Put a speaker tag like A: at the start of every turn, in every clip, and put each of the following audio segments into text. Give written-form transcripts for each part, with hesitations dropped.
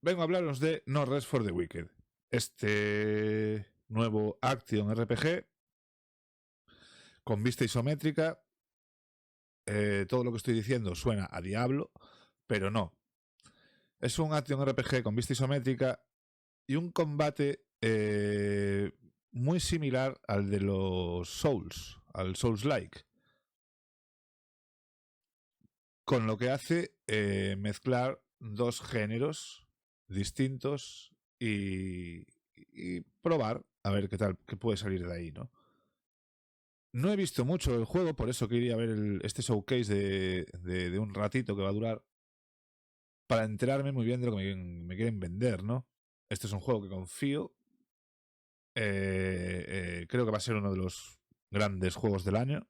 A: vengo a hablaros de No Rest for the Wicked. Este nuevo Action RPG con vista isométrica. Todo lo que estoy diciendo suena a diablo, pero no. Es un Action RPG con vista isométrica y un combate muy similar al de los Souls, al Souls-like. Con lo que hace mezclar dos géneros distintos y probar a ver qué tal, qué puede salir de ahí, ¿no? No he visto mucho el juego, por eso quería ver este showcase de un ratito que va a durar para enterarme muy bien de lo que me quieren vender, ¿no? Este es un juego que confío. Creo que va a ser uno de los grandes juegos del año.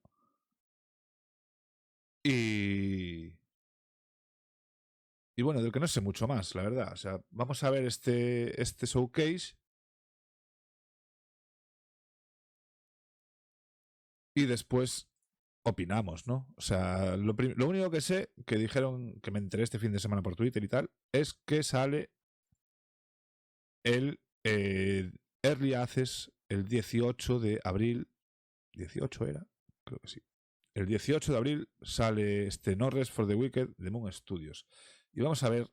A: Y bueno, del que no sé mucho más, la verdad. O sea, vamos a ver este showcase. Y después opinamos, ¿no? O sea, lo único que sé, que dijeron, que me enteré este fin de semana por Twitter y tal, es que sale el Early Access el 18 de abril. ¿18 era? Creo que sí. El 18 de abril sale este No Rest for the Wicked de Moon Studios. Y vamos a ver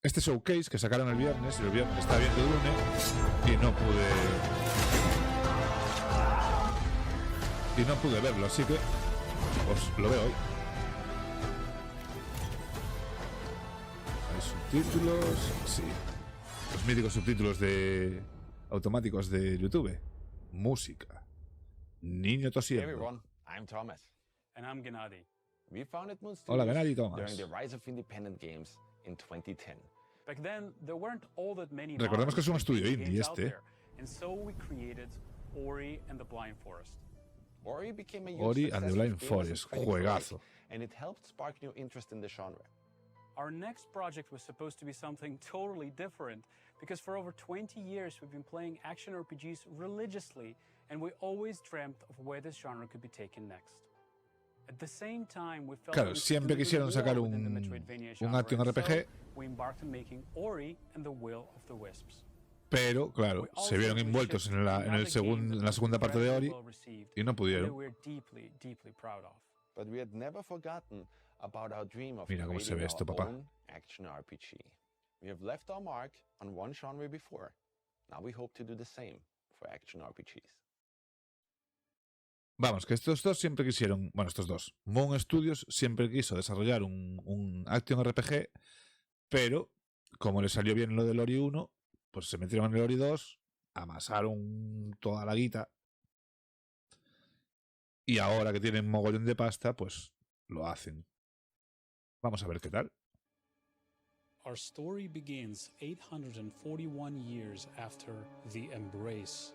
A: este showcase que sacaron el viernes. El viernes estaba viendo Dune y no pude verlo, así que os lo veo hoy. Hay subtítulos, sí. Los míticos subtítulos automáticos de YouTube. Música. Niño tosiendo.
B: Hey everyone, I'm Thomas.
C: And I'm Gennady.
B: We founded Moon
A: Hola,
B: Studios
A: Gennady, Thomas.
B: during the rise of independent games in 2010.
C: Back then, there weren't all that many
A: Recordemos que es un
C: modern
A: estudio
C: games
A: indie
C: out
A: este.
C: there. And so we created Ori and the Blind Forest.
B: Ori became a huge
A: Ori and the
B: success
A: Blind
B: with gamers in
A: Forest,
B: 2012,
A: juegazo.
B: and it helped spark new interest in the genre.
C: Our next project was supposed to be something totally different, because for over 20 years we've been playing action RPGs religiously, and we always dreamt of where this genre could be taken next. At the same time, we felt
A: Claro,
C: that we
A: siempre
C: could do
A: quisieron sacar
C: more within the
A: un
C: Metroidvania genre,
A: Action
C: and so
A: RPG,
C: we embarked on making Ori and the Will of the Wisps.
A: pero claro, se vieron envueltos en la segunda parte de Ori y no pudieron.
B: But we had never forgotten about our dream of
A: Mira cómo se ve
B: creating
A: esto,
B: our
A: papá.
B: own action RPG. We have left our mark on one genre before. Now we hope to do the same for action RPGs.
A: Vamos, que estos dos siempre quisieron, bueno, estos dos, Moon Studios siempre quiso desarrollar un Action RPG, pero como le salió bien lo del Ori 1, pues se metieron en el Ori 2, amasaron toda la guita y ahora que tienen mogollón de pasta, pues lo hacen. Vamos a ver qué tal.
D: Our story begins 841 years after the Embrace.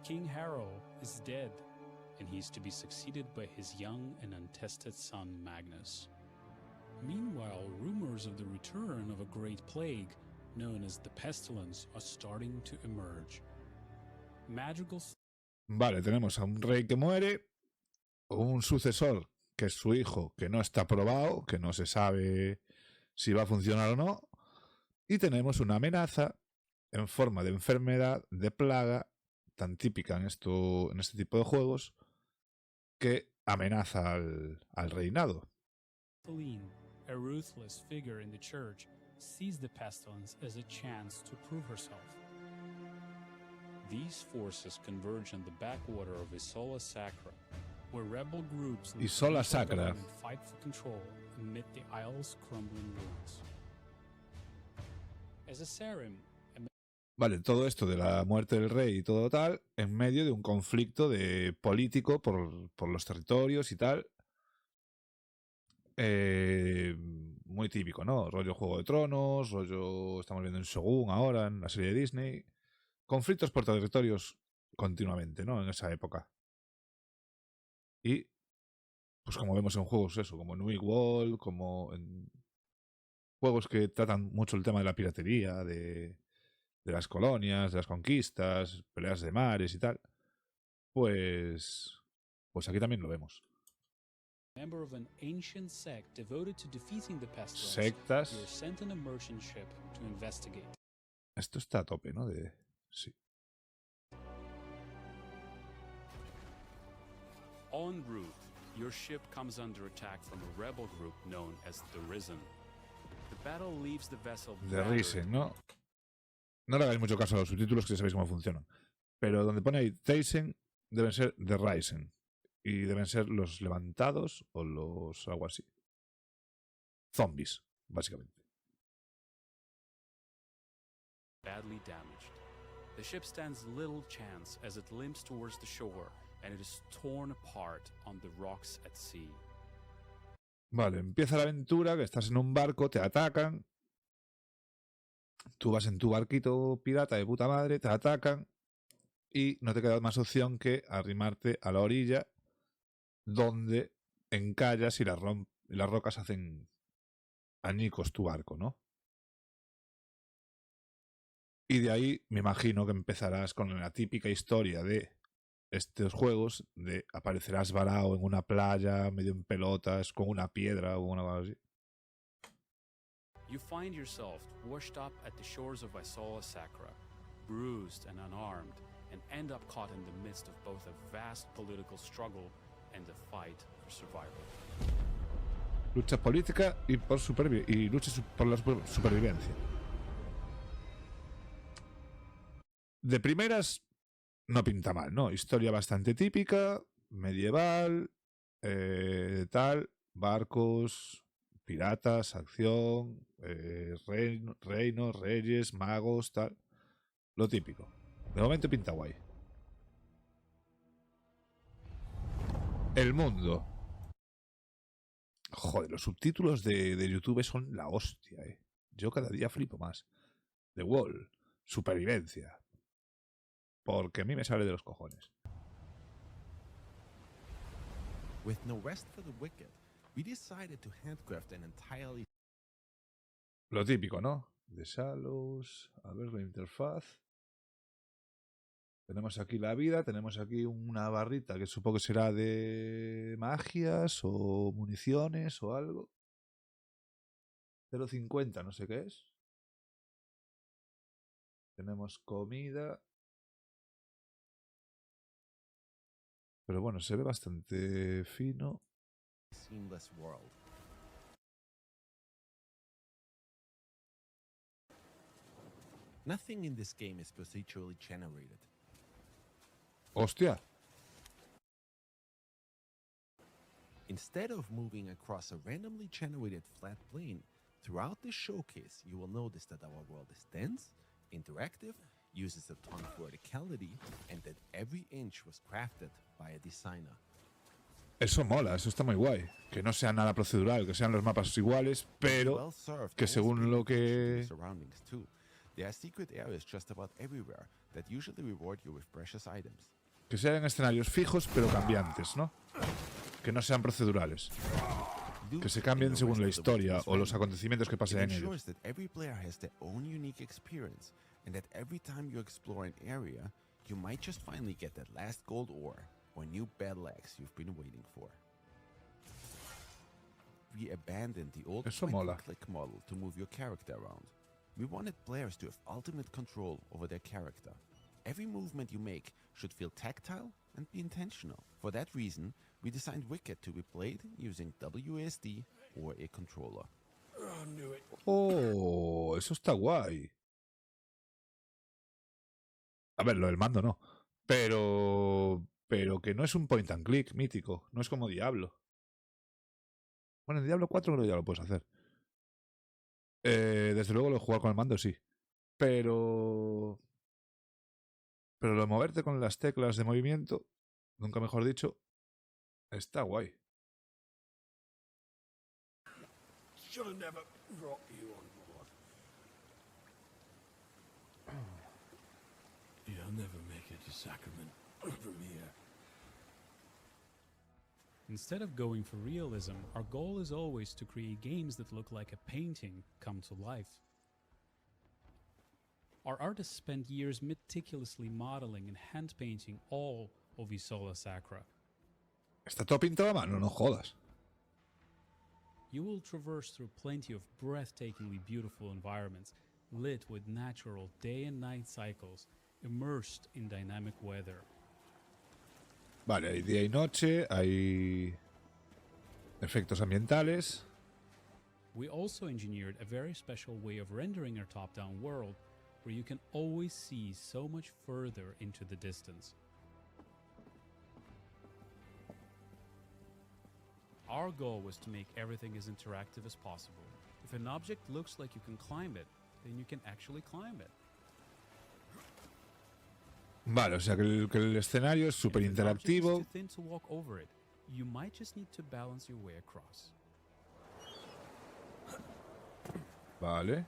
D: King Harrow is dead, and he's to be succeeded by his young and untested son Magnus. Meanwhile, rumors of the return of a great plague, known as the Pestilence, are starting to emerge. Magical...
A: Vale, tenemos a un rey que muere, un sucesor que es su hijo, que no está probado, que no se sabe si va a funcionar o no, y tenemos una amenaza en forma de enfermedad, de plaga, tan típica en este tipo de juegos, que amenaza al reinado.
D: A ruthless figure in the church sees the pestilence as a chance to prove herself. These forces converge on the backwater of Isola Sacra, where rebel groups
A: Isola Sacra
D: fight for control amid the isle's crumbling ruins. As a serum,
A: vale, todo esto de la muerte del rey y todo tal, en medio de un conflicto político por los territorios y tal. Muy típico, ¿no? Rollo Juego de Tronos, rollo estamos viendo en Shogun ahora, en la serie de Disney. Conflictos por territorios continuamente, ¿no? En esa época. Y, pues como vemos en juegos, eso, como en New World, como en juegos que tratan mucho el tema de la piratería, de las colonias, de las conquistas, peleas de mares y tal, pues aquí también lo vemos.
D: member of an ancient sect devoted to defeating the pestilence,
A: Sectas.
D: you're sent on a merchant ship to investigate.
A: Esto está a tope, ¿no? Sí.
D: En route, your ship comes under attack from a rebel group known as the Risen. The battle leaves the vessel
A: The
D: battered.
A: Risen, ¿no? No le hagáis mucho caso a los subtítulos, que ya sabéis cómo funcionan. Pero donde pone ahí Risen, deben ser The Risen. Y deben ser los levantados o los algo así. Zombies, básicamente.
D: Badly damaged. The ship stands little chance as it limps towards the shore and it is torn apart on the rocks at sea.
A: Vale, empieza la aventura, que estás en un barco, te atacan. Tú vas en tu barquito pirata de puta madre, te atacan. Y no te queda más opción que arrimarte a la orilla, donde encallas y las rocas hacen añicos tu barco, ¿no? Y de ahí me imagino que empezarás con la típica historia de estos juegos, de aparecerás varado en una playa, medio en pelotas, con una piedra o una cosa así.
D: You find yourself washed up at the shores of Isola Sacra, bruised and unarmed, and end up caught in the midst of both a vast political struggle and a fight for survival.
A: Lucha política y lucha por la supervivencia. De primeras, no pinta mal, ¿no? Historia bastante típica, medieval, tal, barcos, piratas, acción, reinos, reyes, magos, tal. Lo típico. De momento pinta guay. El mundo. Joder, los subtítulos de YouTube son la hostia, eh. Yo cada día flipo más. The Wall. Supervivencia. Porque a mí me sale de los cojones.
E: With no rest for the wicked, we decided to handcraft an entirely
A: Lo típico, ¿no? De Salos. A ver la interfaz. Tenemos aquí la vida, tenemos aquí una barrita que supongo que será de magias o municiones o algo. 0,50, no sé qué es. Tenemos comida. Pero bueno, se ve bastante fino.
E: seamless world. Nothing in this game is procedurally generated.
A: ¡Hostia!
E: Instead of moving across a randomly generated flat plane, throughout this showcase, you will notice that our world is dense, interactive, uses a ton of verticality, and that every inch was crafted by a designer.
A: Eso mola, eso está muy guay. Que no sea nada procedural, que sean los mapas iguales, pero
E: Well served,
A: que
E: most
A: según
E: pay
A: lo
E: attention to the
A: que...
E: surroundings too. There are secret areas just about everywhere that usually reward you with precious items.
A: Que sean escenarios fijos, pero cambiantes, ¿no? Que no sean procedurales. Que se cambien según la historia o los acontecimientos que pasen en
E: It
A: ellos.
E: ensures that every player has their own unique experience, and that every time you explore an area, you might just finally get that last gold ore or new battle axe you've been waiting for. We abandoned the old
A: Eso mola.
E: point-and-click model to move your character around. We wanted players to have ultimate control over their character. Every movement you make should feel tactile and be intentional. For that reason, we designed Wicked to be played using WASD or a controller.
A: ¡Oh! Eso está guay. A ver, lo del mando no. Pero que no es un point and click mítico. No es como Diablo. Bueno, en Diablo 4 creo que ya lo puedes hacer. Desde luego lo he jugado con el mando, sí. Pero lo de moverte con las teclas de movimiento, nunca mejor dicho, está guay.
F: Should have never brought you on board. You'll never make it to Sacrament from here.
D: Instead of going for realism, our goal is always to create games that look like a painting come to life. Our artists spent years meticulously modeling and hand-painting all of Isola Sacra.
A: Está todo pintado a mano, no jodas.
D: You will traverse through plenty of breathtakingly beautiful environments, lit with natural day and night cycles, immersed in dynamic weather.
A: Vale, hay día y noche, hay efectos ambientales.
D: We also engineered a very special way of rendering our top-down world, where you can always see so much further into the distance. Our goal was to make everything as interactive as possible. If an object looks like you can climb it, then you can actually climb it.
A: Vale, o sea que el escenario es súper
D: And if an object is
A: interactivo.
D: too thin to walk over it, you might just need to balance your way across.
A: Vale.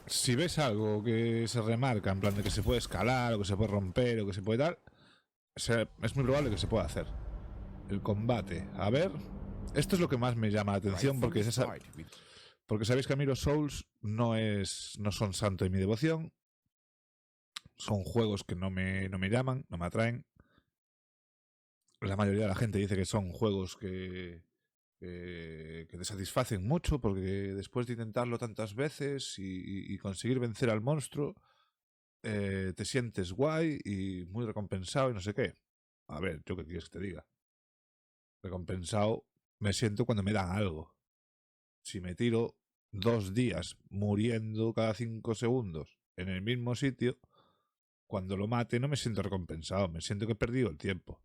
A: Si ves algo que se remarca, en plan de que se puede escalar, o que se puede romper, o que se puede dar, es muy probable que se pueda hacer. El combate. A ver, esto es lo que más me llama la atención, porque sabéis que a mí los Souls no son santo de mi devoción. Son juegos que no me llaman, no me atraen. La mayoría de la gente dice que son juegos que te satisfacen mucho, porque después de intentarlo tantas veces y conseguir vencer al monstruo, te sientes guay y muy recompensado y no sé qué. A ver, ¿yo qué quieres que te diga? Recompensado me siento cuando me dan algo. Si me tiro 2 días muriendo cada 5 segundos en el mismo sitio, cuando lo mate no me siento recompensado, me siento que he perdido el tiempo.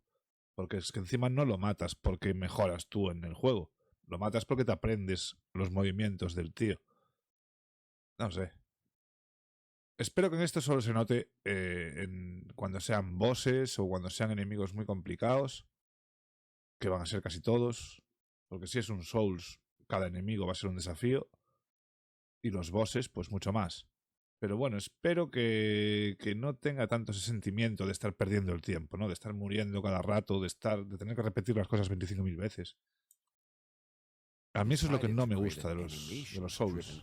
A: Porque es que encima no lo matas porque mejoras tú en el juego. Lo matas porque te aprendes los movimientos del tío. No sé. Espero que en esto solo se note cuando sean bosses o cuando sean enemigos muy complicados, que van a ser casi todos. Porque si es un Souls, cada enemigo va a ser un desafío. Y los bosses, pues mucho más. Pero bueno, espero que no tenga tanto ese sentimiento de estar perdiendo el tiempo, ¿no? De estar muriendo cada rato, de tener que repetir las cosas 25.000 veces. A mí eso es lo que no me gusta de los Souls.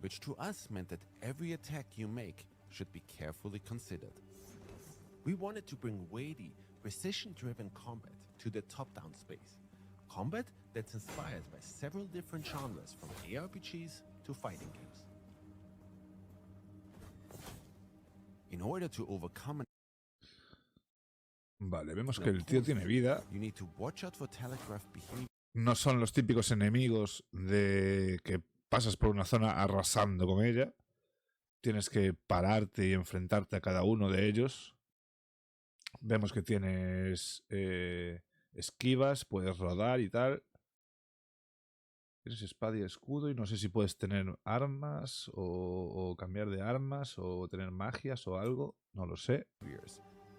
E: Which to us meant that every attack you make should be carefully considered. We wanted to bring weighty, precision-driven combat to the top-down space. Combat that's inspired by several different genres, from ARPGs to fighting games. In order to overcome
A: Vale, vemos que el tío tiene vida.
E: you need to watch out for telegraph behavior.
A: No son los típicos enemigos de que pasas por una zona arrasando con ella. Tienes que pararte y enfrentarte a cada uno de ellos. Vemos que tienes esquivas, puedes rodar y tal. Tienes espada y escudo y no sé si puedes tener armas o cambiar de armas o tener magias o algo. No lo sé.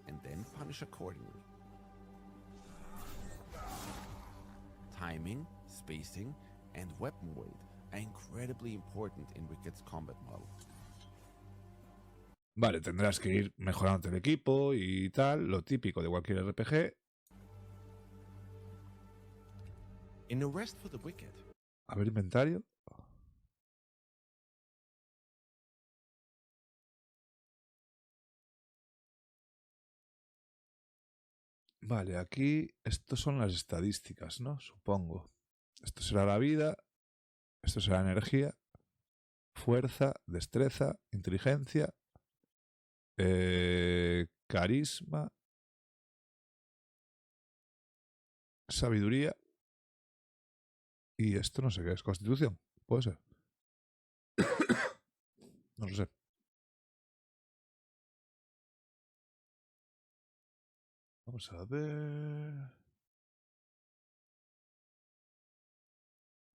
E: And then punish accordingly. Timing, spacing, and weapon weight are incredibly important in Wicked's combat model.
A: Vale, tendrás que ir mejorando el equipo y tal, lo típico de cualquier RPG.
E: In A Rest for the Wicked,
A: A ver, inventario. Vale, aquí estos son las estadísticas, ¿no? Supongo. Esto será la vida, esto será energía, fuerza, destreza, inteligencia, carisma, sabiduría y esto no sé qué es, constitución, puede ser. No lo sé. Vamos a ver.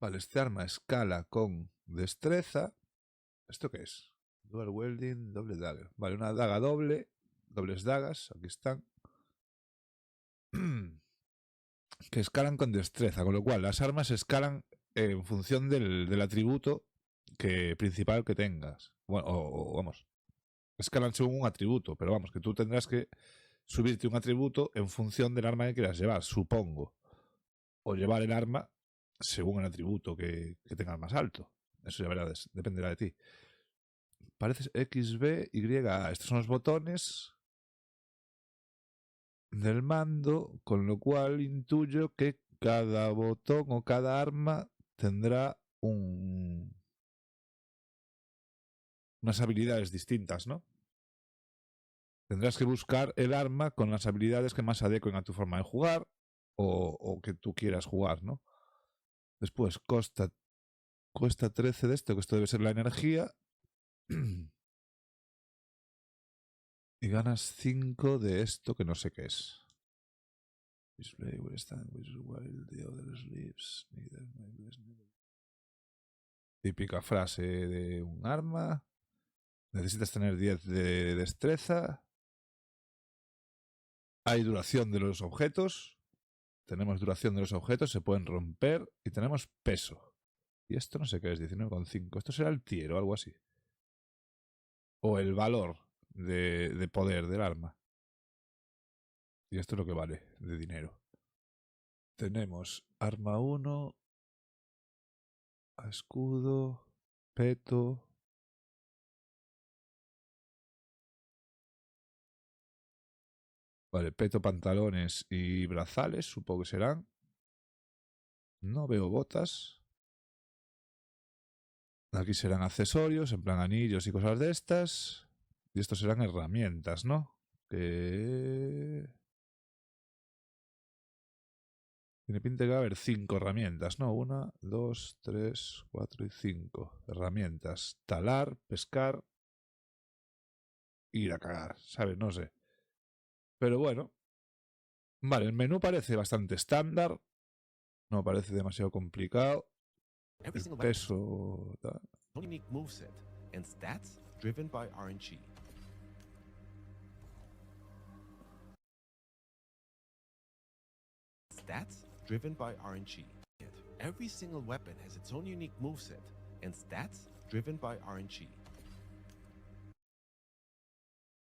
A: Vale, este arma escala con destreza. ¿Esto qué es? Dual welding, doble dagger. Vale, una daga doble, dobles dagas, aquí están. Que escalan con destreza, con lo cual las armas escalan en función del atributo principal que tengas. Bueno, vamos, escalan según un atributo, pero vamos, que tú tendrás que subirte un atributo en función del arma que quieras llevar, supongo. O llevar el arma según el atributo que tengas más alto. Eso ya verás, dependerá de ti. Aparece X, B, Y, A. Estos son los botones del mando, con lo cual intuyo que cada botón o cada arma tendrá unas habilidades distintas, ¿no? Tendrás que buscar el arma con las habilidades que más adecuen a tu forma de jugar o que tú quieras jugar, ¿no? Después, cuesta 13 de esto, que esto debe ser la energía. Y ganas 5 de esto, que no sé qué es. Display will stand while the other sleeps. Típica frase de un arma. Necesitas tener 10 de destreza. Hay duración de los objetos. Tenemos duración de los objetos, se pueden romper. Y tenemos peso. Y esto no sé qué es, 19,5. Esto será el tier o algo así. O el valor de poder del arma. Y esto es lo que vale de dinero. Tenemos arma 1, escudo, peto. Vale, peto, pantalones y brazales, supongo que serán. No veo botas. Aquí serán accesorios, en plan anillos y cosas de estas. Y estos serán herramientas, ¿no? Que... Tiene pinta que va a haber 5 herramientas, ¿no? 1, 2, 3, 4 y 5 herramientas. Talar, pescar, ir a cagar, ¿sabes? No sé. Pero bueno. Vale, el menú parece bastante estándar. No parece demasiado complicado. El peso...
E: Unique moveset and stats driven by RNG. Stats driven by RNG. Every single weapon has its own unique moveset and stats driven by RNG.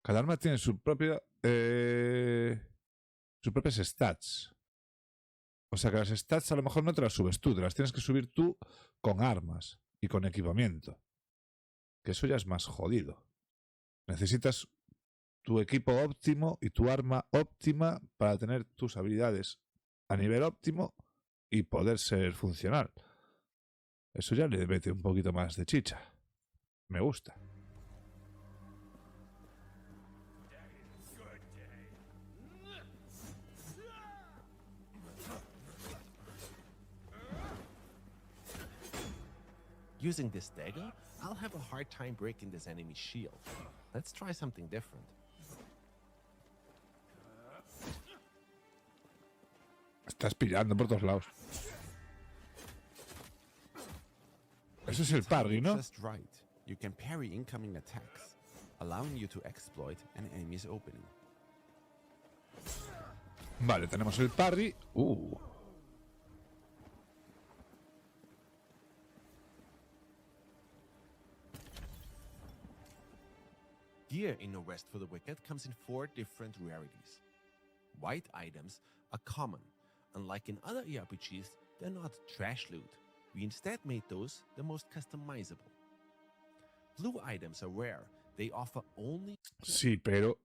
A: Cada arma tiene sus propias stats. O sea que las stats a lo mejor no te las subes tú, te las tienes que subir tú con armas y con equipamiento. Que eso ya es más jodido. Necesitas tu equipo óptimo y tu arma óptima para tener tus habilidades a nivel óptimo y poder ser funcional. Eso ya le mete un poquito más de chicha. Me gusta.
E: Using this dagger, I'll have a hard time breaking this enemy's shield. Let's try something different.
A: Estás pillando por todos lados. Ese es el parry, ¿no?
E: Just right. You can parry incoming attacks, allowing you to exploit an enemy's opening.
A: Vale, tenemos el parry.
E: Gear in No Rest for the Wicked comes in 4 different rarities. White items are common. Unlike in other ERPGs, they're not trash loot. We instead made those the most customizable. Blue items are rare. They offer only...
A: Sí, pero...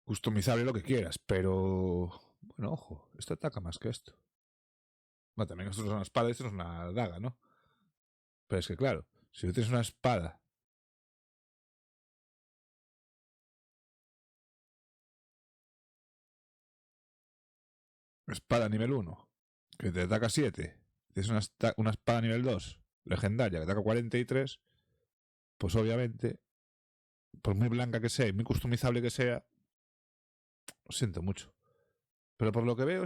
A: customizable lo que quieras, pero... Bueno, ojo, esto ataca más que esto. Bueno, también esto es una espada y esto es una daga, ¿no? Pero es que claro, si tú tienes una espada... Espada nivel 1, que te ataca 7. Tienes una espada nivel 2, legendaria, que ataca 43. Pues obviamente, por muy blanca que sea y muy customizable que sea, lo siento mucho. Pero por lo que veo,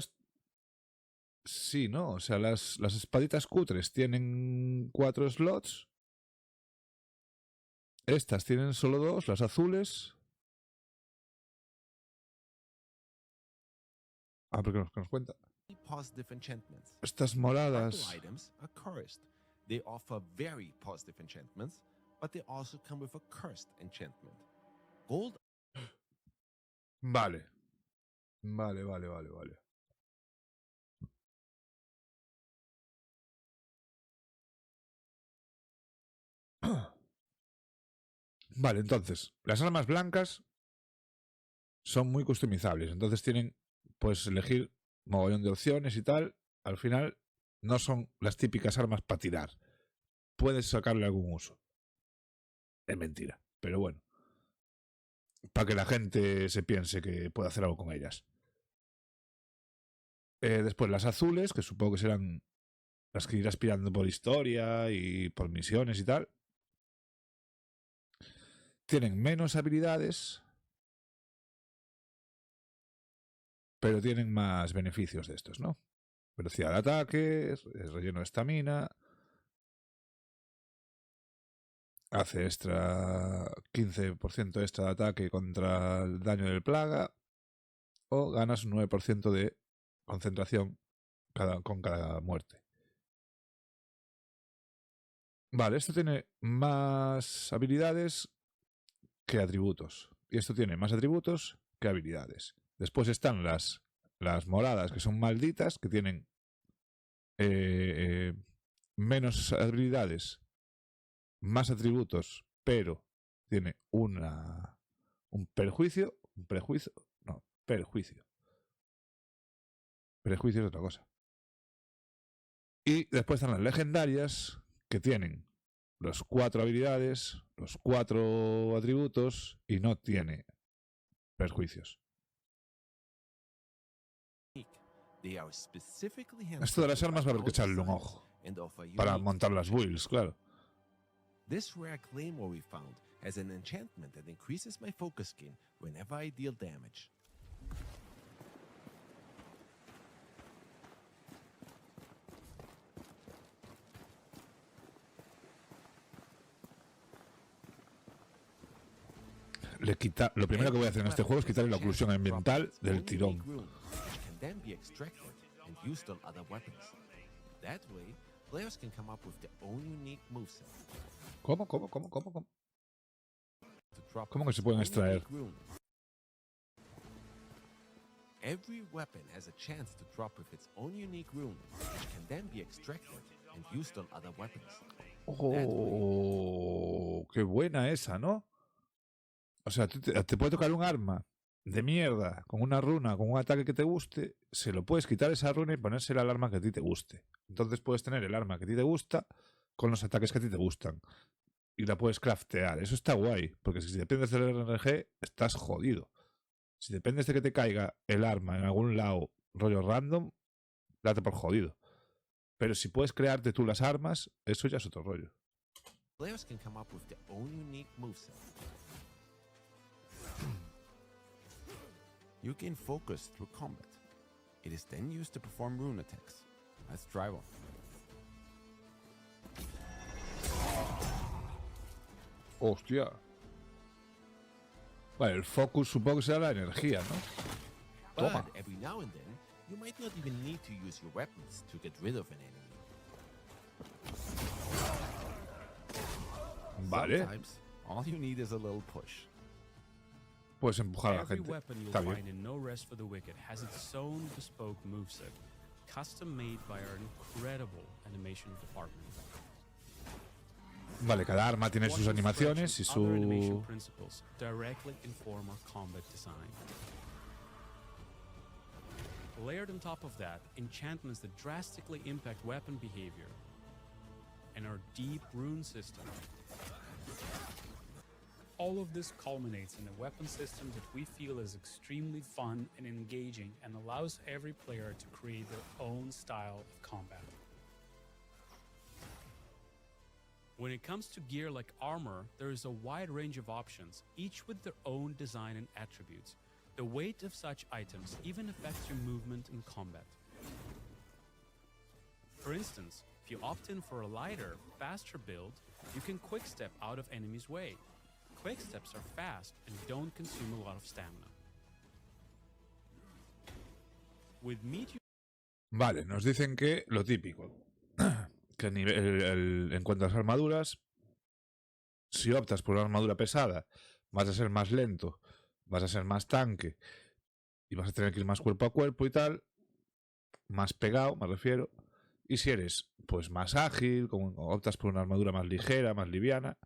A: sí, ¿no? O sea, las espaditas cutres tienen 4 slots. Estas tienen solo 2, las azules. Ah, porque nos cuenta.
E: positive enchantments.
A: Estas moradas.
E: Purple items are cursed. They offer very positive enchantments, but they also come with a cursed enchantment. Gold.
A: Vale. Vale. Vale, entonces, las armas blancas son muy customizables. Entonces puedes elegir mogollón de opciones y tal. Al final, no son las típicas armas para tirar. Puedes sacarle algún uso. Es mentira, pero bueno. Para que la gente se piense que puede hacer algo con ellas. Después las azules, que supongo que serán las que irás pillando por historia y por misiones y tal. Tienen menos habilidades, pero tienen más beneficios de estos, ¿no? Velocidad de ataque, relleno de estamina, hace 15% extra de ataque contra el daño del plaga, o ganas un 9% de concentración con cada muerte. Vale, esto tiene más habilidades que atributos. Y esto tiene más atributos que habilidades. Después están las moradas, que son malditas, que tienen menos habilidades, más atributos, pero tiene un perjuicio. Perjuicio es otra cosa. Y después están las legendarias, que tienen los 4 habilidades, los 4 atributos y no tiene perjuicios. Esto de las armas va a haber que echarle un ojo para montar las builds, claro.
E: This rare claymore we found has an enchantment that increases my focus gain whenever I deal damage.
A: Lo primero que voy a hacer en este juego es quitarle la oclusión ambiental del tirón. ¿Cómo? ¿Cómo que se pueden extraer?
E: Every weapon has a chance to drop with its own unique rune, which can then be extracted and used on other weapons.
A: Oh, qué buena esa, ¿no? O sea, te puede tocar un arma de mierda con una runa, con un ataque que te guste, se lo puedes quitar esa runa y ponérsela al arma que a ti te guste. Entonces puedes tener el arma que a ti te gusta con los ataques que a ti te gustan. Y la puedes craftear. Eso está guay, porque si dependes del RNG, estás jodido. Si dependes de que te caiga el arma en algún lado, rollo random, date por jodido. Pero si puedes crearte tú las armas, eso ya es otro rollo.
E: Players can come up with their own unique moveset. You gain focus through combat. It is then used to perform rune attacks. Let's try one.
A: Hostia. Vale, el focus supongo que será la energía, ¿no? Toma.
E: But every now and then, you might not even need to use your weapons to get rid of an enemy.
A: Vale.
E: Sometimes, all you need is a little push.
A: Puedes empujar a la
D: Every
A: gente.
D: weapon you'll
A: Está bien.
D: find in No Rest for the Wicked has its own bespoke moveset, custom made by our incredible animation department.
A: Vale, cada arma tiene sus animaciones y
D: Other animation
A: su...
D: principles directly inform our combat design. Layered on top of that, enchantments that drastically impact weapon behavior, and our deep rune system. All of this culminates in a weapon system that we feel is extremely fun and engaging and allows every player to create their own style of combat. When it comes to gear like armor, there is a wide range of options, each with their own design and attributes. The weight of such items even affects your movement in combat. For instance, if you opt in for a lighter, faster build, you can quick step out of enemies' way. Quick steps are fast and don't consume a lot of stamina. With medium...
A: Vale, nos dicen que lo típico. Que en cuanto a las armaduras, si optas por una armadura pesada, vas a ser más lento, vas a ser más tanque y vas a tener que ir más cuerpo a cuerpo y tal, más pegado, me refiero. Y si eres pues más ágil, como optas por una armadura más ligera, más liviana,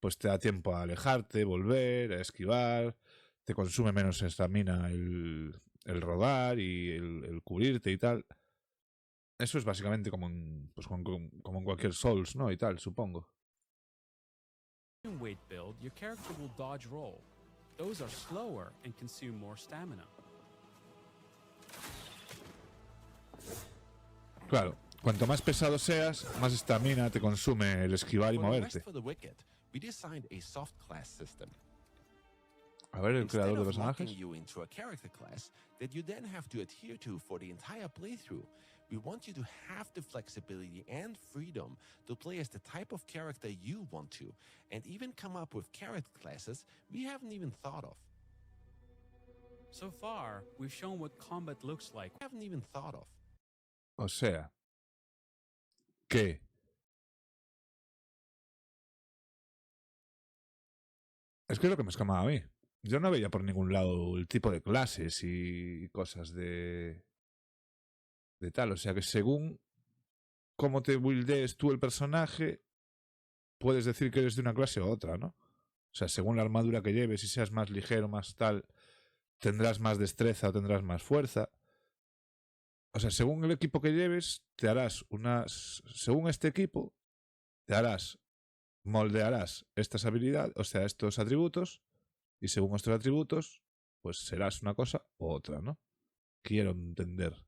A: pues te da tiempo a alejarte, volver, a esquivar, te consume menos estamina el rodar y el cubrirte y tal. Eso es básicamente como en, pues, como en cualquier Souls, ¿no? Y tal, supongo.
D: Weight build, your character will dodge roll. Those are slower and consume more stamina.
A: Claro, cuanto más pesado seas, más estamina te consume el esquivar y
E: For the
A: moverte.
E: rest for the wicked, we designed a soft class system.
A: A ver, el
E: Instead
A: creador de
E: of
A: personajes.
E: locking you into a character class that you then have to adhere to for the entire playthrough, we want you to have the flexibility and freedom to play as the type of character you want to, and even come up with character classes we haven't even thought of.
D: So far, we've shown what combat looks like.
E: Haven't even thought of.
A: O sea, que es que es lo que me escamaba a mí. Yo no veía por ningún lado el tipo de clases y cosas de tal. O sea que según cómo te buildees tú el personaje, puedes decir que eres de una clase u otra, ¿no? O sea, según la armadura que lleves, si seas más ligero, más tal, tendrás más destreza o tendrás más fuerza. O sea, según el equipo que lleves, te harás unas... Según este equipo, te harás... moldearás estas habilidades, o sea, estos atributos, y según estos atributos, pues serás una cosa u otra, ¿no? Quiero entender.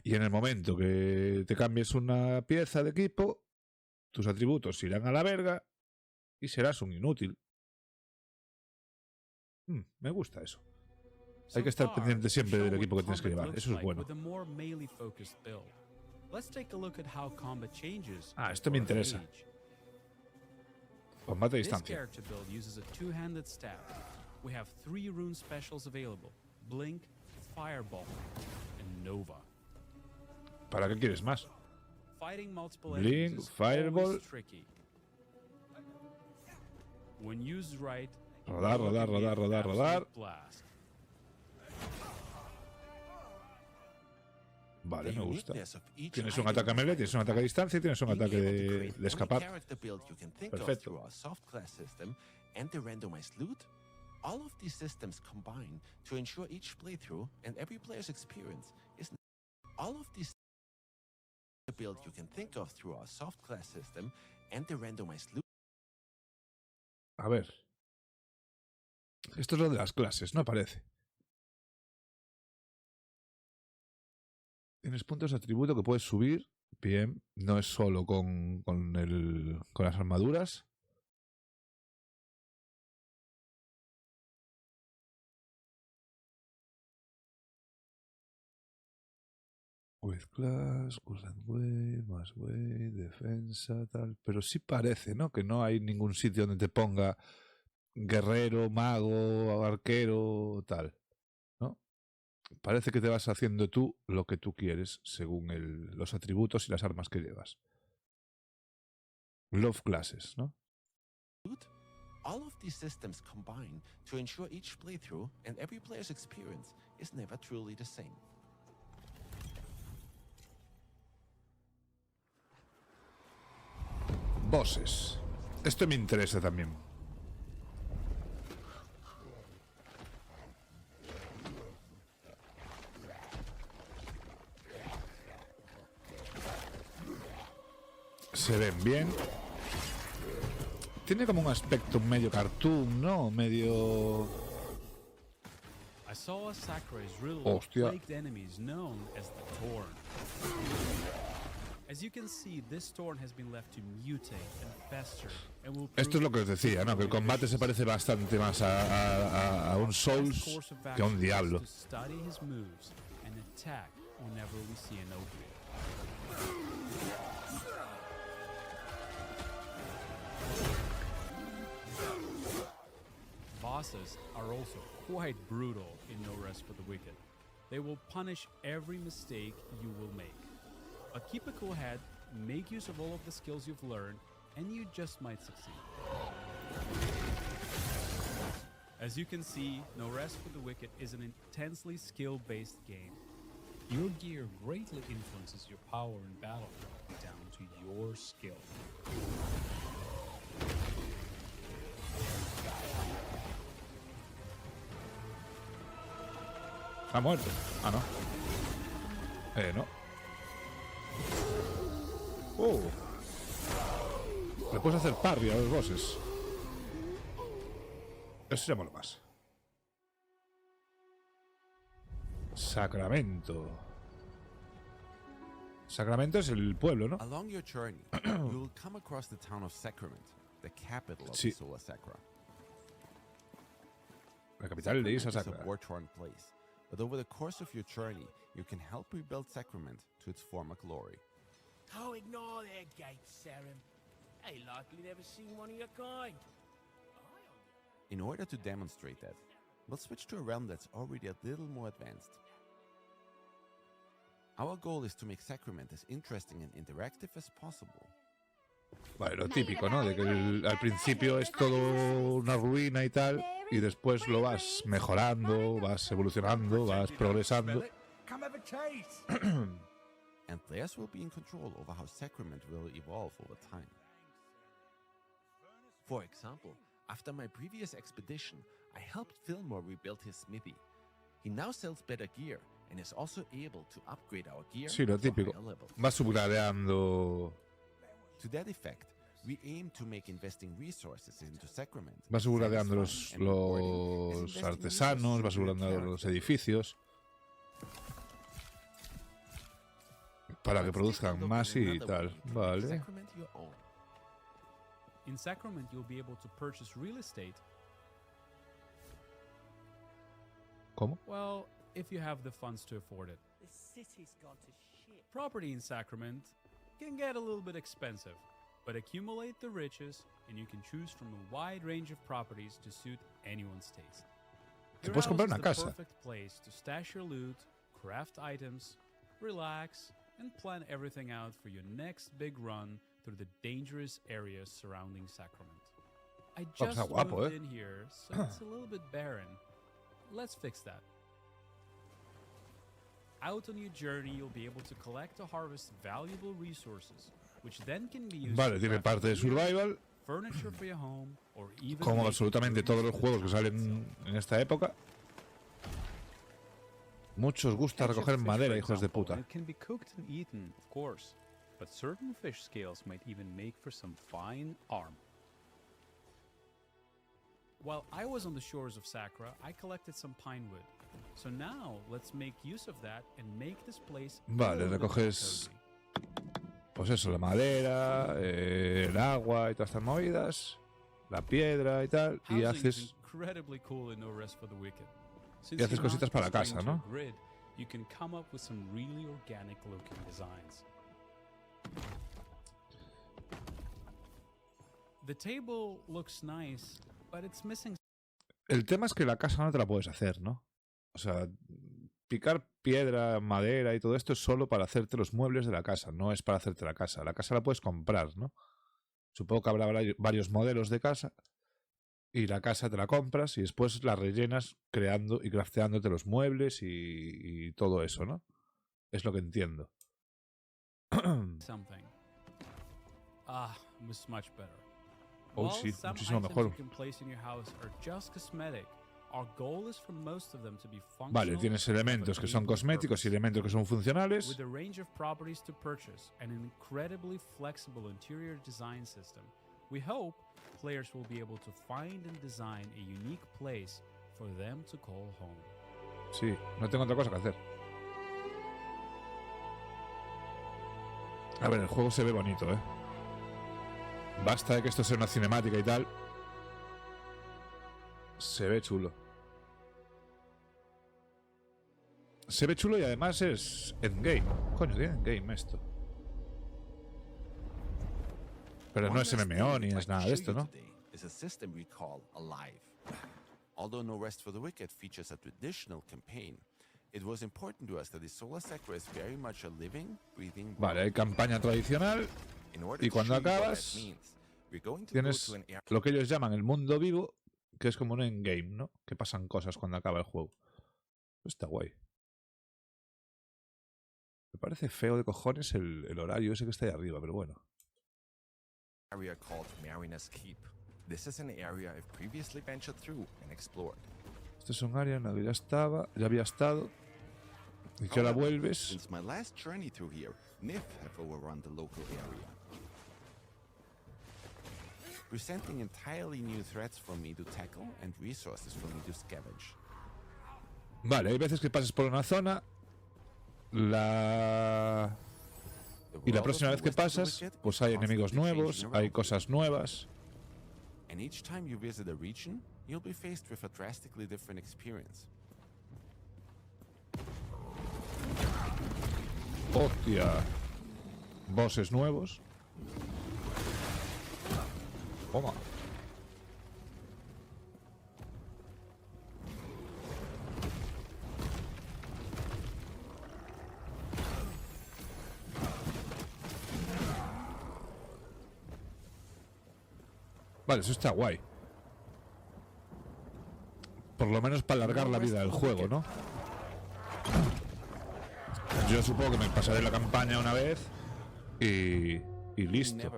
A: Y en el momento que te cambies una pieza de equipo, tus atributos irán a la verga y serás un inútil. Me gusta eso. Hay que estar pendiente siempre del equipo que tienes que llevar. Eso es bueno. Ah, esto me interesa. Combate a distancia.
D: Character build uses a two-handed staff. We have 3 rune specials available: Blink, Fireball, and Nova.
A: ¿Para qué quieres más?
D: Fighting multiple
A: Blink,
D: enemies is
A: Fireball.
D: always tricky. When used right,
A: Rodar, rodar, rodar, rodar, rodar.
D: blast.
A: Vale,
E: The
A: me gusta.
E: uniqueness of each
A: Tienes un
E: item
A: ataque a melee, tienes un ataque a distancia y tienes un
E: being
A: ataque
E: able to
A: de
E: create any
A: escapar.
E: character build you can think of
A: Perfecto.
E: through our soft class system and the randomized loot. All of these systems combine to ensure each playthrough and every player's experience is all of these build you can think of through our soft class system and the randomized loot.
A: A ver. Esto es lo de las clases, ¿no? Parece. Tienes puntos de atributo que puedes subir. Bien. No es solo con las armaduras. With class, way, más way, defensa, tal. Pero sí parece, ¿no? Que no hay ningún sitio donde te ponga guerrero, mago, arquero, tal. ¿No? Parece que te vas haciendo tú lo que tú quieres según los atributos y las armas que llevas. Love classes, ¿no?
E: All of these systems combine to ensure each playthrough and every player's experience is never truly the same.
A: Bosses. Esto me interesa también. Se ven bien. Tiene como un aspecto medio cartoon, ¿no? Medio...
D: I saw a Sakurai's riddle of
A: Hostia.
D: plagued enemies known as the Torn. As you can see, this Torn has been left to mutate and fester and will
A: Esto es lo que os decía, ¿no? Que el combate se parece bastante más a un Souls que a un Diablo.
D: to study his moves and attack whenever we see an opening. Bosses are also quite brutal in No Rest for the Wicked. They will punish every mistake you will make. But keep a cool head, make use of all of the skills you've learned, and you just might succeed. As you can see, No Rest for the Wicked is an intensely skill-based game. Your gear greatly influences your power in battle, down to your skill.
A: ¿Ha muerto? Ah, no. No. Le puedes hacer parry a los bosses. Eso se mola más. Sacramento. Sacramento es el pueblo, ¿no?
E: Along your journey, you will come across the town of Sacrament, the capital of
A: Sí.
E: the Solar Sacra.
A: La capital de Isla
E: Sacrament is
A: Sacra.
E: a war-torn place, but over the course of your journey, you can help rebuild Sacrament to its former glory.
F: Oh, ignore their gates, Saren. They likely never seen one of your kind.
E: In order to demonstrate that, we'll switch to a realm that's already a little more advanced. Our goal is to make Sacrament as interesting and interactive as possible.
A: Vale, lo típico, ¿no? De que al principio es todo una ruina y tal, y después lo vas mejorando, vas evolucionando, vas progresando.
F: Come have a taste.
E: And players will be in control over how Sacrament will evolve over time. For example, after my previous expedition, I helped Fillmore rebuild his smithy. He now sells better gear and is also able to upgrade our gear
A: Sí, lo
E: to
A: típico.
E: higher levels.
A: Vas upgradeando,
E: To that effect, we aim to make investing resources into Sacrament
A: vas upgradeando
E: satisfying and rewarding as
A: los
E: investing
A: artesanos,
E: resources
A: vas
E: into your
A: upgradeando los
E: character.
A: edificios para que
E: Let's take a
A: produzcan
E: look
A: más
E: at
A: y
E: another way
A: tal.
E: to make
A: Vale.
E: Sacrament your own.
D: In Sacrament, you'll be able to purchase real estate.
A: ¿Cómo?
D: Well, if you have the funds to afford it.
F: The city's gone to shit.
D: Property in Sacrament can get a little bit expensive, but accumulate the riches and you can choose from a wide range of properties to suit anyone's taste.
A: Te
D: Your
A: puedes comprar
D: house
A: una
D: is
A: casa.
D: the perfect place to stash your loot, craft items, relax, and plan everything out for your next big run through the dangerous areas surrounding Sacrament. I
A: está
D: just
A: guapo,
D: moved
A: eh.
D: in here, so it's a little bit barren. Let's fix that. Out on your journey, you'll be able to collect or harvest valuable resources, which then can be used
A: Vale,
D: to
A: tiene
D: craft
A: parte de
D: gear,
A: survival,
D: furniture for your home, or even
A: como
D: make
A: absolutamente todos los
D: improvements to the
A: juegos que
D: town
A: salen
D: itself.
A: en esta época. Muchos gusta
G: Catch a
A: recoger
G: fish,
A: madera,
G: for
A: hijos de
G: example,
A: puta.
G: and it can be cooked and eaten, of course. But certain fish scales might even make for some fine arm.
D: While I was on the shores of Sacra, I collected some pine wood. So now let's make use of that and make this place a
A: Vale,
D: little bit more
A: recoges-
D: cozy.
A: Pues eso, la madera, el agua y todas estas movidas, la piedra y tal, y
D: Housing is
A: haces...
D: incredibly cool in No Rest for the Wicked.
A: Y
D: Since
A: haces
D: you're not
A: cositas para la
D: constrained
A: casa,
D: to a
A: ¿no?
D: grid, you can come up with some really organic looking designs. The table looks nice, but it's missing.
A: El tema es que la casa no te la puedes hacer, ¿no? O sea, picar piedra, madera y todo esto es solo para hacerte los muebles de la casa, no es para hacerte la casa. La casa la puedes comprar, ¿no? Supongo que habrá varios modelos de casa y la casa te la compras y después la rellenas creando y crafteándote los muebles y todo eso, ¿no? Es lo que entiendo.
D: Something. Ah, much better.
A: Oh,
D: While
A: sí,
D: some
A: muchísimo
D: items
A: mejor.
D: you can place in your house are just cosmetic, our goal is for most of them to be functional.
A: Vale, tienes
D: and have a
A: elementos que son
D: meaningful
A: cosméticos y
D: purpose.
A: elementos que son funcionales.
D: With a range of properties to purchase and an incredibly flexible interior design system, we hope players will be able to find and design a unique place for them to call home.
A: Sí, no tengo otra cosa que hacer. A ver, el juego se ve bonito, ¿eh? Basta de que esto sea una cinemática y tal. Se ve chulo. Se ve chulo y además es endgame. Coño, tiene endgame esto. Pero no
E: One
A: es
E: last
A: MMO
E: thing
A: ni
E: we'd
A: es
E: like to
A: nada de
E: show
A: esto,
E: you
A: ¿no?
E: today is a system we call Alive. Although No Rest for the Wicked features a traditional campaign, it was important to us that the Solar Sacra is very much a living, breathing world.
A: Vale, hay campaña tradicional.
E: In order
A: y
E: to
A: cuando
E: show you what that
A: acabas,
E: means, we're going to go
A: Tienes
E: to an area
A: lo que ellos llaman el mundo vivo, que es como un endgame, ¿no? Que pasan cosas cuando acaba el juego. Está guay. Me parece feo de cojones el horario ese que está ahí arriba, pero bueno.
E: Area called Mariner's Keep. This is an area I've previously ventured through and explored.
A: Este es un área en la que ya había estado. Y que ahora vuelves.
E: Since my last journey through here, Nif have overrun the local area, presenting entirely new threats for me to tackle and resources for me to scavenge.
A: Vale, hay veces que pasas por una zona. Y la próxima vez que pasas, pues hay enemigos nuevos, hay cosas nuevas.
E: And each time you visit a region, you'll be faced with a drastically different experience.
A: Hostia. Bosses nuevos. Toma. Vale, eso está guay. Por lo menos para alargar la vida del juego, ¿no? Yo supongo que me pasaré la campaña una vez y listo.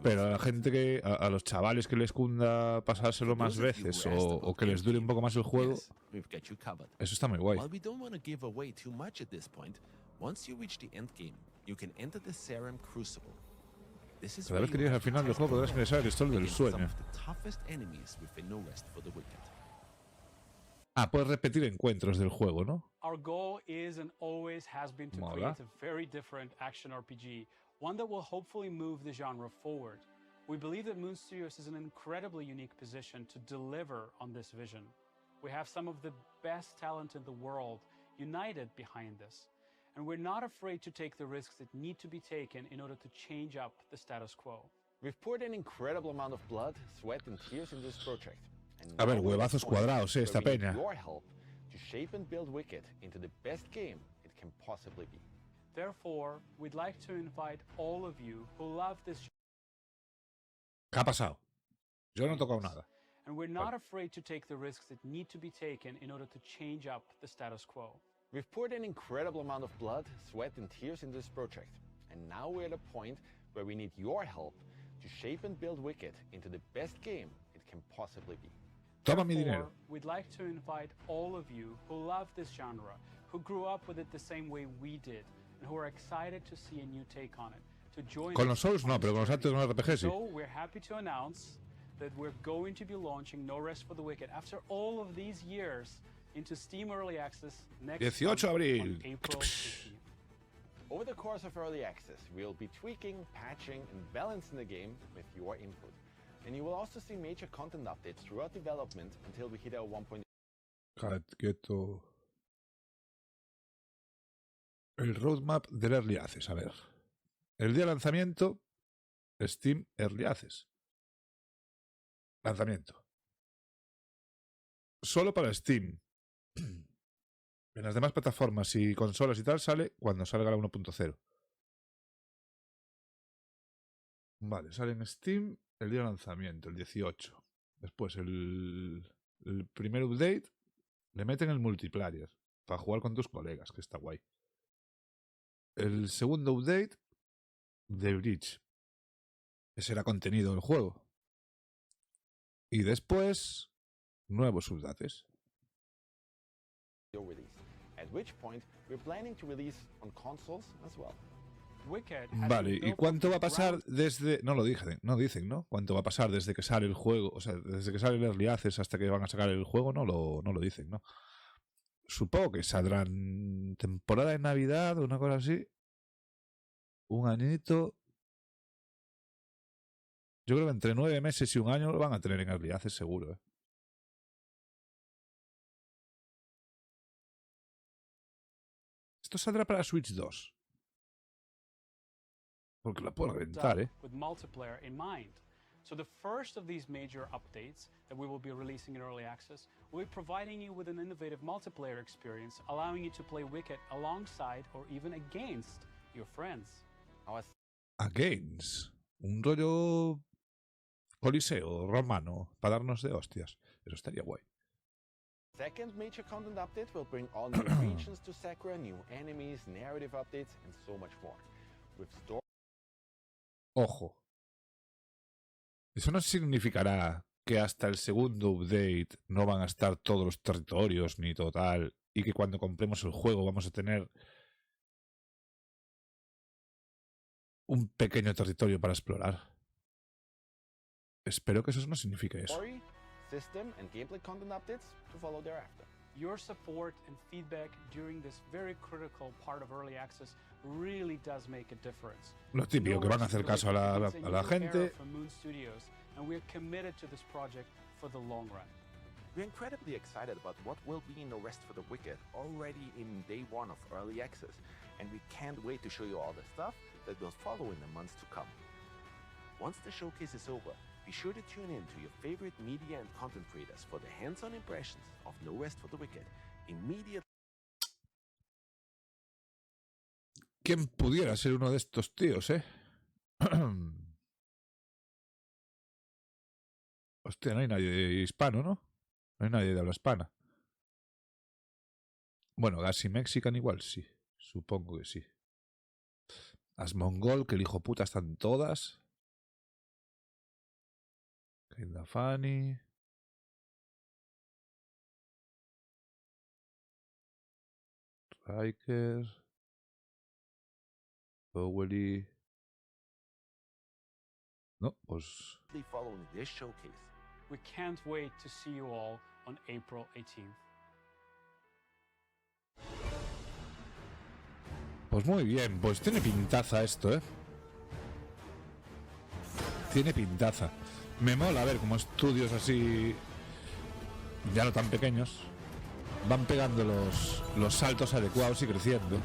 A: Pero a la gente que... A los chavales que les cunda pasárselo más veces o que les dure un poco más el juego, eso está muy guay. Cada vez que llegues al final del juego podrás ingresar el stall del sueño. Ah, puedes repetir encuentros del juego, ¿no?
C: Our goal is and always has been to
A: Mola.
C: create a very different action RPG, one that will hopefully move the genre forward. We believe that Moon Studios is in an incredibly unique position to deliver on this vision. We have some of the best talent in the world united behind this, and we're not afraid to take the risks that need to be taken in order to change up the status quo.
B: We've poured an incredible amount of blood, sweat, and tears in this project. And
A: A ver,
B: now we're at
A: huevazos
B: the point
A: cuadrados, esta
B: where we need
A: peña.
B: your help to shape and build Wicked into the best game it can possibly be.
C: Therefore, we'd like to invite all of you who love this
A: ¿Qué ha pasado? Yo no he tocado nada.
C: and we're not afraid to take the risks that need to be taken in order to change up the status quo.
B: We've poured an incredible amount of blood, sweat, and tears in this project. And now we're at a point where we need your help to shape and build Wicked into the best game it can possibly be.
A: Toma mi
C: Therefore,
A: dinero.
C: we'd like to invite all of you who love this genre, who grew up with it the same way we did, and who are excited to see a new take on it, to join
A: Con
C: us
A: los Souls
C: on
A: no,
C: this
A: pero con los
C: journey.
A: antes de un RPG sí.
C: So we're happy to announce that we're going to be launching No Rest for the Wicked after all of these years into Steam Early Access next
A: 18
C: month
A: abril.
C: on April 18th.
B: Over the course of early access, we'll be tweaking, patching, and balancing the game with your input. And you will also see major content updates throughout development until we hit our 1.0
A: Quieto. El roadmap del Early Access. A ver. El día de lanzamiento, Steam Early Access. Lanzamiento. Solo para Steam. En las demás plataformas y consolas y tal sale cuando salga la 1.0. Vale, sale en Steam el día de lanzamiento, el 18. Después el primer update le meten el multiplayer para jugar con tus colegas, que está guay. El segundo update de Bridge. Ese era contenido del juego. Y después nuevos updates.
B: release, at which point we're planning to release on consoles as well.
C: Wicked has
A: Vale,
C: been
A: ¿y
C: built
A: cuánto
C: from
A: va a
C: the
A: pasar
C: ground
A: desde...? No lo dicen, ¿no? ¿Cuánto va a pasar desde que sale el juego? O sea, desde que sale el Early Access hasta que van a sacar el juego, no lo dicen, ¿no? Supongo que saldrán temporada de Navidad o una cosa así. Un añito. Yo creo que entre 9 meses y un año lo van a tener en Early Access seguro, ¿eh? Esto saldrá para Switch 2. Porque la puedo reventar, ¿eh?
C: with multiplayer in mind. So the first of these major updates that we will be releasing in early access will be providing you with an innovative multiplayer experience, allowing you to play Wicked alongside or even against your friends.
B: Our
A: Against. Un rollo coliseo romano para darnos de hostias. Eso estaría guay.
B: Second major content update will bring all new regions to Sakura, new enemies, narrative updates, and so much more. With story.
A: Ojo. Eso no significará que hasta el segundo update no van a estar todos los territorios ni total, y que cuando compremos el juego vamos a tener un pequeño territorio para explorar. Espero que eso no signifique eso.
B: Story, system, and gameplay content updates to follow thereafter.
C: Your support and feedback during this very critical part of early access really does make a difference.
A: Lo típico, que van a hacer caso a la gente.
C: And we're committed to this project for the long run.
E: We're incredibly excited about what will be in No Rest for the Wicked already in day one of early access, and we can't wait to show you all the stuff that will follow in the months to come. Once the showcase is over, be sure to tune in to your favorite media and content creators for the hands-on impressions of No Rest for the Wicked immediately.
A: ¿Quién pudiera ser uno de estos tíos, Hostia, no hay nadie hispano, ¿no? No hay nadie de habla hispana. Bueno, Gassi Mexican igual sí. Supongo que sí. Asmongol, que el hijo puta están todas. Kinda Funny. Riker. Bowery. No, pues...
E: Following this showcase.
C: We can't wait to see you all on April 18th.
A: Pues muy bien, pues tiene pintaza esto, Tiene pintaza. Me mola ver cómo estudios así, ya no tan pequeños, van pegando los saltos adecuados y creciendo.